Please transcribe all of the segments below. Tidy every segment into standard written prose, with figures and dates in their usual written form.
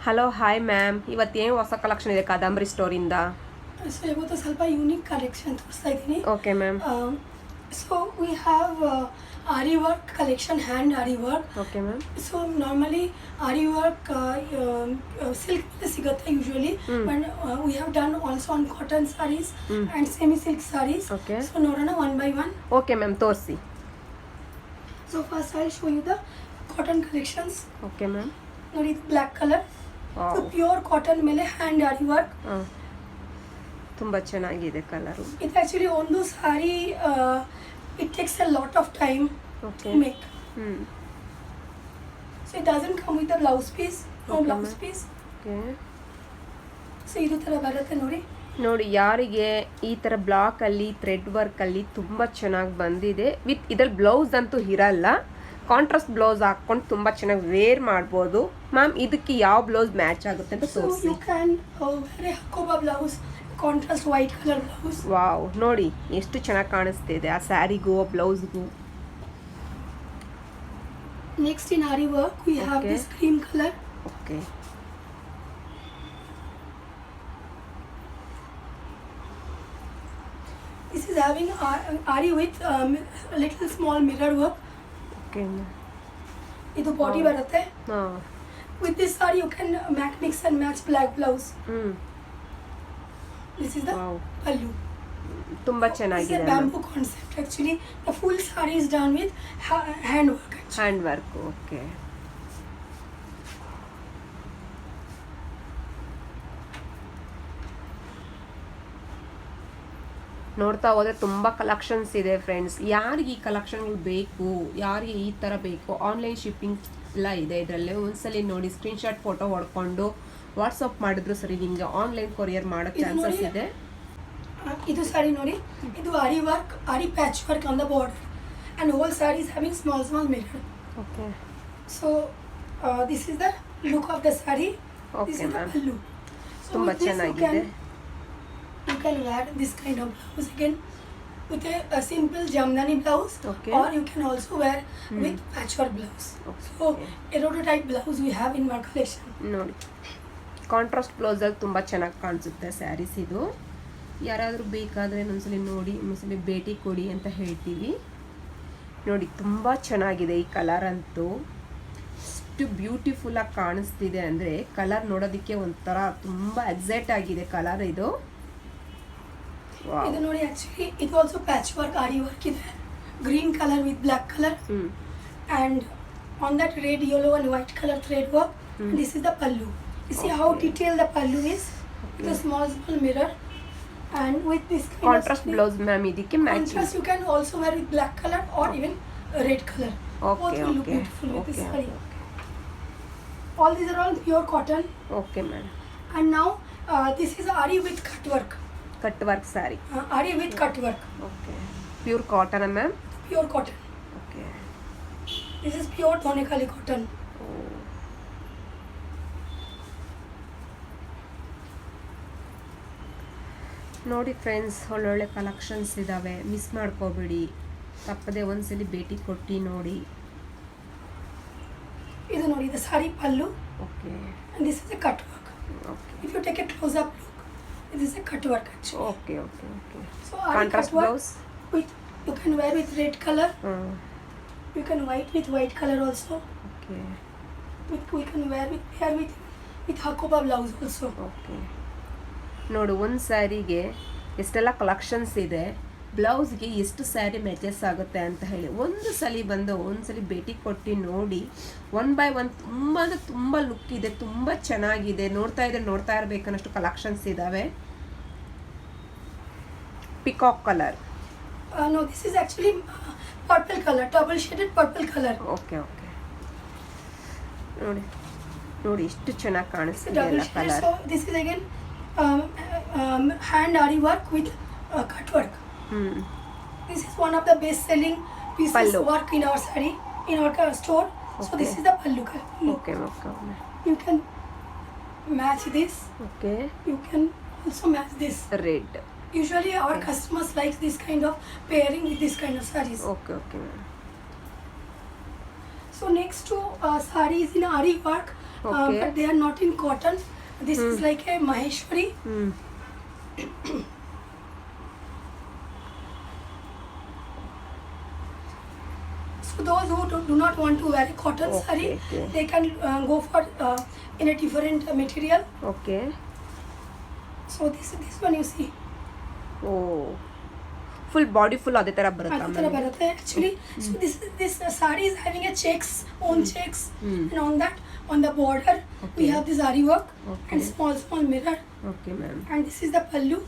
Hello hi ma'am, ಇವತ್ತೇನು ಹೊಸ collection ಇದೆ ಕಾದಂಬರಿ ಸ್ಟೋರಿಂದ? ಸೊ ಇವತ್ತು ಸ್ವಲ್ಪ ಯೂನಿಕ್ ಕಲೆಕ್ಷನ್ ತೋರಿಸ್ತಾ ಇದ್ದೀನಿ. Okay ma'am. So we have aari work collection, hand aari work. Okay ma'am. So normally aari work silk ಮೇಲೆ ಸಿಗುತ್ತೆ usually, but we have done also on cotton saris and semi silk saris. Okay. So ನೋಡೋಣ one by one. Okay ma'am, ತೋರಿಸಿ. So first I show you the cotton collections. Okay ma'am. ನೋಡಿ, ಇದು black colour, pure cotton ಮೇಲೆ hand aari work. ತುಂಬ ಚೆನ್ನಾಗಿದೆ colour. ಇದು actually ಒಂದು ಸಾರಿ it takes a lot of time to make. So it doesn't come with the blouse piece, no blouse piece. Okay. So ಇದು ಥರ ಬರುತ್ತೆ ನೋಡಿ. ನೋಡಿ, ಯಾರಿಗೆ ಈ ಥರ ಬ್ಲಾಕಲ್ಲಿ ಥ್ರೆಡ್ ವರ್ಕಲ್ಲಿ ತುಂಬ ಚೆನ್ನಾಗಿ ಬಂದಿದೆ. ವಿತ್ ಇದ್ರಲ್ಲಿ ಬ್ಲೌಸ್ ಅಂತೂ ಇರಲ್ಲ, ಕಾಂಟ್ರಾಸ್ಟ್ ಬ್ಲೌಸ್ ಹಾಕ್ಕೊಂಡು ತುಂಬ ಚೆನ್ನಾಗಿ ವೇರ್ ಮಾಡ್ಬೋದು. ಮ್ಯಾಮ್, ಇದಕ್ಕೆ ಯಾವ ಬ್ಲೌಸ್ ಮ್ಯಾಚ್ ಆಗುತ್ತೆ ಅಂತ ತೋರಿಸಿ. You can wear Hakoba blouse, contrast white colour blouse. Wow, ನೋಡಿ ಎಷ್ಟು ಚೆನ್ನಾಗಿ ಕಾಣಿಸ್ತಿದೆ ಆ ಸ್ಯಾರಿಗೂ ಆ ಬ್ಲೌಸ್ಗೂ. Next in aari work we have this cream colour. Okay. This is having ari with little small mirror work. Okay. ಇದು ಬಾಡಿ ಬರುತ್ತೆ. ಹಾಂ. With this saree you can mix and match black blouse. This is the pallu. ತುಂಬ ಚೆನ್ನಾಗಿದೆ. It's a bamboo concept actually. The full saree is done with hand work actually. Hand work. Okay. ನೋಡ್ತಾ ಹೋದರೆ ತುಂಬ collections ಇದೆ friends. ಯಾರಿಗೆ ಈ ಕಲೆಕ್ಷನ್ಗಳು ಬೇಕು, ಯಾರಿಗೆ ಈ ಥರ ಬೇಕು, ಆನ್ಲೈನ್ ಶಿಪ್ಪಿಂಗ್ ಎಲ್ಲ ಇದೆ ಇದರಲ್ಲೇ. ಒಂದ್ಸಲಿ ನೋಡಿ, ಸ್ಕ್ರೀನ್ಶಾಟ್ ಫೋಟೋ ಹೊಡ್ಕೊಂಡು ವಾಟ್ಸಪ್ ಮಾಡಿದ್ರು ಸರಿ, ನಿಮಗೆ ಆನ್ಲೈನ್ ಕೊರಿಯರ್ ಮಾಡೋಕ್ಕೆ ಚಾನ್ಸಸ್ ಇದೆ. ಇದು ಸಾರಿ ನೋಡಿ, ಇದು aari work, aari patch work on the border and whole sari is having small mirror. Okay. So this is the look of the sari. This is the pallu. ತುಂಬ ಚೆನ್ನಾಗಿದೆ. You can wear this kind of blouse again with a simple jamdani blouse. Okay. Or you can also wear with patchwork blouse. Okay. So erodotype blouse we have in our collection. ನೋಡಿ, contrast ಬ್ಲೌಸಲ್ಲಿ ತುಂಬ ಚೆನ್ನಾಗಿ ಕಾಣಿಸುತ್ತೆ ಸ್ಯಾರೀಸ್. ಇದು ಯಾರಾದರೂ ಬೇಕಾದರೆ ಒಂದ್ಸಲಿ ನೋಡಿ, ಒಂದ್ಸಲಿ ಭೇಟಿ ಕೊಡಿ ಅಂತ ಹೇಳ್ತೀವಿ. ನೋಡಿ, ತುಂಬ ಚೆನ್ನಾಗಿದೆ ಈ ಕಲರ್ ಅಂತೂ. ಎಷ್ಟು ಬ್ಯೂಟಿಫುಲ್ಲಾಗಿ ಕಾಣಿಸ್ತಿದೆ ಅಂದರೆ, ಕಲರ್ ನೋಡೋದಕ್ಕೆ ಒಂಥರ ತುಂಬ ಎಕ್ಸೈಟ್ ಆಗಿದೆ ಕಲರ್ ಇದು. ಇದು ನೋಡಿ, ಆಕ್ಚುಲಿ ಇದು ಆಲ್ಸೋ ಪ್ಯಾಚ್ ವರ್ಕ್ ಆರಿ ವರ್ಕ್ ಇದೆ. Green colour with black colour and on that red, yellow and white color thread work. This is the pallu. You see how detailed the pallu is. With a small mirror and with this kind contrast blouse ma'am, ಇದಕ್ಕೆ matching. contrast you can also wear with black color or even red color. Both will look beautiful with this saree. All these are all pure cotton. Okay ma'am. And now this is ari with cut work. Cut work sari. Ari with cut work. Okay. Pure cotton ma'am? Pure cotton. Okay. This is pure Dhonekali cotton. ನೋಡಿ friends, ಒಳ್ಳೊಳ್ಳೆ collections ಇದ್ದಾವೆ, miss ಮಾಡ್ಕೋಬೇಡಿ. ತಪ್ಪದೆ ಒಂದ್ಸಲಿ ಭೇಟಿ ಕೊಟ್ಟು ನೋಡಿ. ಇದು ನೋಡಿ, the saree pallu. Okay. And this is a cut work. Okay. If you take a close up look, it is a cut work actually. Okay. Okay. Okay. So ari contrast cut work blouse. with, you can wear with red color. You can white color also. Okay. We can wear with hakoba blouse also. Okay. ನೋಡು, ಒಂದು ಸ್ಯಾರಿಗೆ ಎಷ್ಟೆಲ್ಲ collections ಇದೆ, ಬ್ಲೌಸ್ಗೆ ಎಷ್ಟು sari matches ಆಗುತ್ತೆ ಅಂತ ಹೇಳಿ ಒಂದು ಸಲ ಭೇಟಿ ಕೊಟ್ಟು ನೋಡಿ. ಒನ್ ಬೈ ಒನ್ ತುಂಬ ಅಂದರೆ ತುಂಬ ಲುಕ್ ಇದೆ, ತುಂಬ ಚೆನ್ನಾಗಿದೆ. ನೋಡ್ತಾ ಇರಬೇಕನ್ನಷ್ಟು ಕಲೆಕ್ಷನ್ಸ್ ಇದ್ದಾವೆ. Peacock colour. No, this is actually purple color, double shaded purple color. Okay. Okay. ನೋಡಿ ಎಷ್ಟು ಚೆನ್ನಾಗಿ ಕಾಣಿಸ್ತಿದೆ Double ಎಲ್ಲ shaded. Colour. So this is again hand ari work with cut work. This is one of the best selling pieces Pallu. work in our saree, in our store. So this is the pallu color. Okay. Okay. You can match this. Okay. You can also match this. Red. Usually our customers like this kind of pairing with this kind of sarees. Okay. Okay ma'am. So next to sarees in ari work, Okay. but they are not in cotton. This is like a Maheshwari. ಹ್ಞೂ So those who do not want to wear a cotton Okay, saree, okay. they can go for in a different material. Okay So this one you see. Oh full body full ಅದೇ ಥರ ಬರುತ್ತಾ ಅದೇ ಥರ ಬರುತ್ತೆ actually. So this saree is having a checks, own checks, and on the border we Okay. have this zari work Okay. and small mirror, okay ma'am and this is the pallu.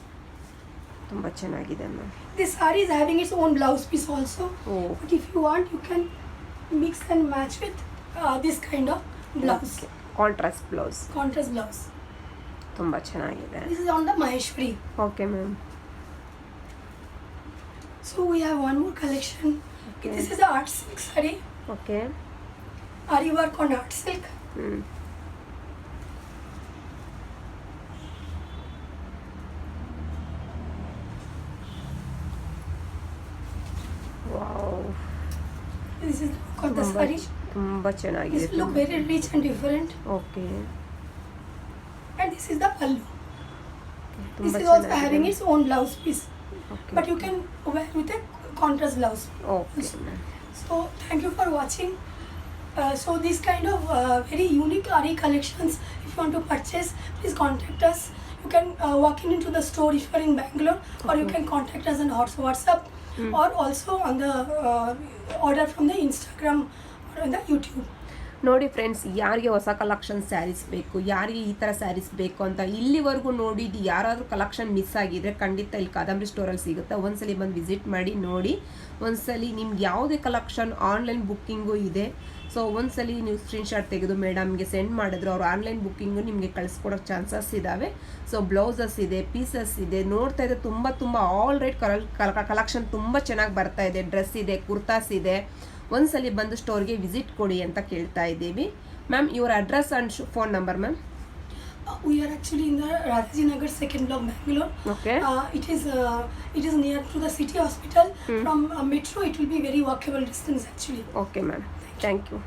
ತುಂಬ ಚೆನ್ನಾಗಿದೆ ma'am This saree is having its own blouse piece also. Oh But if you want, you can mix and match with this kind of blouse, contrast blouse contrast blouse. ತುಂಬ ಚೆನ್ನಾಗಿದೆ This is on the Maheshwari. Okay ma'am So we have one more collection. Okay. This is the art silk saree. Okay Ari work on art silk. ಹ್ಞೂ wow This is the look of the saree. ತುಂಬ ಚೆನ್ನಾಗಿದೆ This look very rich and different. Okay And this is the pallu. ತುಂಬ This is also having its own blouse piece. Okay But you can wear with a contrast blouse. Okay ma'am So thank you for watching. So these kind of very unique Ari collections, if you want to purchase, please contact us. You can walk into the store if you are in Bangalore, or you can contact us on WhatsApp, or also on the order from the Instagram or on the YouTube. ನೋಡಿ friends, ಯಾರಿಗೆ ಹೊಸ collection saris ಬೇಕು, ಯಾರಿಗೆ ಈ ಥರ ಸ್ಯಾರೀಸ್ ಬೇಕು ಅಂತ ಇಲ್ಲಿವರೆಗೂ ನೋಡಿದ್ದು ಯಾರಾದರೂ ಕಲೆಕ್ಷನ್ ಮಿಸ್ ಆಗಿದ್ರೆ ಖಂಡಿತ ಇಲ್ಲಿ ಕಾದಂಬರಿ ಸ್ಟೋರಲ್ಲಿ ಸಿಗುತ್ತೆ. ಒಂದ್ಸಲಿ ಬಂದು ವಿಸಿಟ್ ಮಾಡಿ ನೋಡಿ. ಒಂದ್ಸಲಿ ನಿಮ್ಗೆ ಯಾವುದೇ ಕಲೆಕ್ಷನ್ ಆನ್ಲೈನ್ ಬುಕ್ಕಿಂಗು ಇದೆ. ಸೊ ಒಂದ್ಸಲಿ ನೀವು ಸ್ಕ್ರೀನ್ಶಾಟ್ ತೆಗೆದು ಮೇಡಮ್ಗೆ ಸೆಂಡ್ ಮಾಡಿದ್ರು ಅವರು ಆನ್ಲೈನ್ ಬುಕ್ಕಿಂಗು ನಿಮಗೆ ಕಳಿಸ್ಕೊಡೋಕ್ಕೆ ಚಾನ್ಸಸ್ ಇದ್ದಾವೆ. ಸೊ ಬ್ಲೌಸಸ್ ಇದೆ, ಪೀಸಸ್ ಇದೆ, ನೋಡ್ತಾ ಇದೆ ತುಂಬ ಆಲ್ ರೈಟ್ ಕಲೆಕ್ಷನ್ ತುಂಬ ಚೆನ್ನಾಗಿ ಬರ್ತಾ ಇದೆ. ಡ್ರೆಸ್ ಇದೆ, ಕುರ್ತಾಸ್ ಇದೆ. ಒಂದ್ಸಲಿ ಬಂದು ಸ್ಟೋರ್ಗೆ ವಿಸಿಟ್ ಕೊಡಿ ಅಂತ ಕೇಳ್ತಾ ಇದ್ದೀವಿ. Ma'am, your address and phone number ma'am. We are actually in the Rajaji Nagar second block, Bangalore. Okay. It is near to the city hospital. From metro, it will be very walkable distance actually. Okay, ma'am. Thank you.